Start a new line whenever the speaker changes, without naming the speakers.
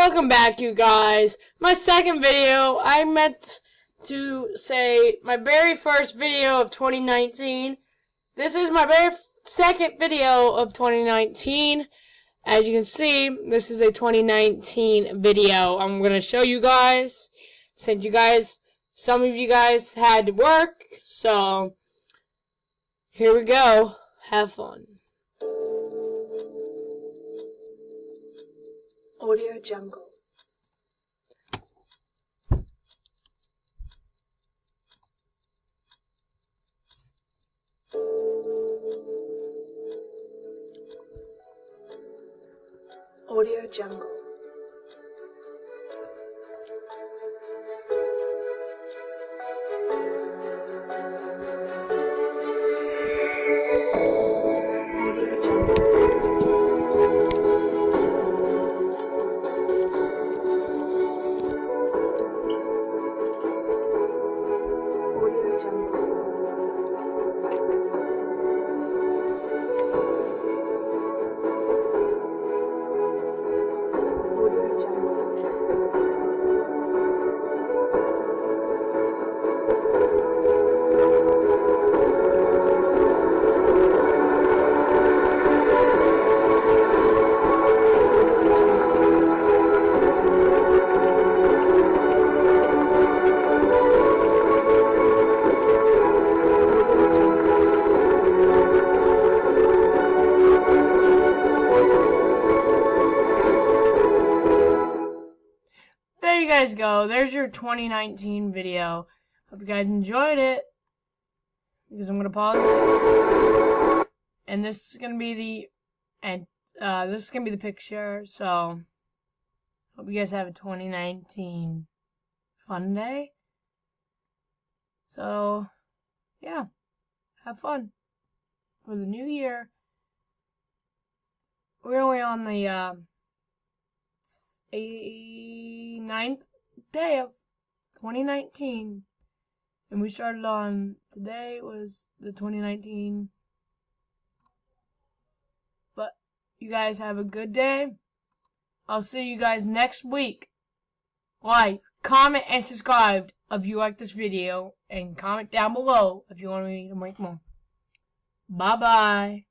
Welcome back, you guys. My second video, I meant to say my very first video of 2019. This is my very second video of 2019. As you can see, this is a 2019 video. I'm going to show you guys, since some of you guys had to work, so here we go. Have fun.
Audio Jungle. Audio Jungle.
There you guys go. There's your 2019 video. Hope you guys enjoyed it. Because I'm gonna pause it. And this is gonna be the picture. So hope you guys have a 2019 fun day. So yeah, have fun for the new year. We're only on the 9th day of 2019, and we started on today was the 2019. But you guys have a good day. I'll see you guys next week. Like, comment, and subscribe if you like this video, and comment down below if you want me to make more. Bye bye.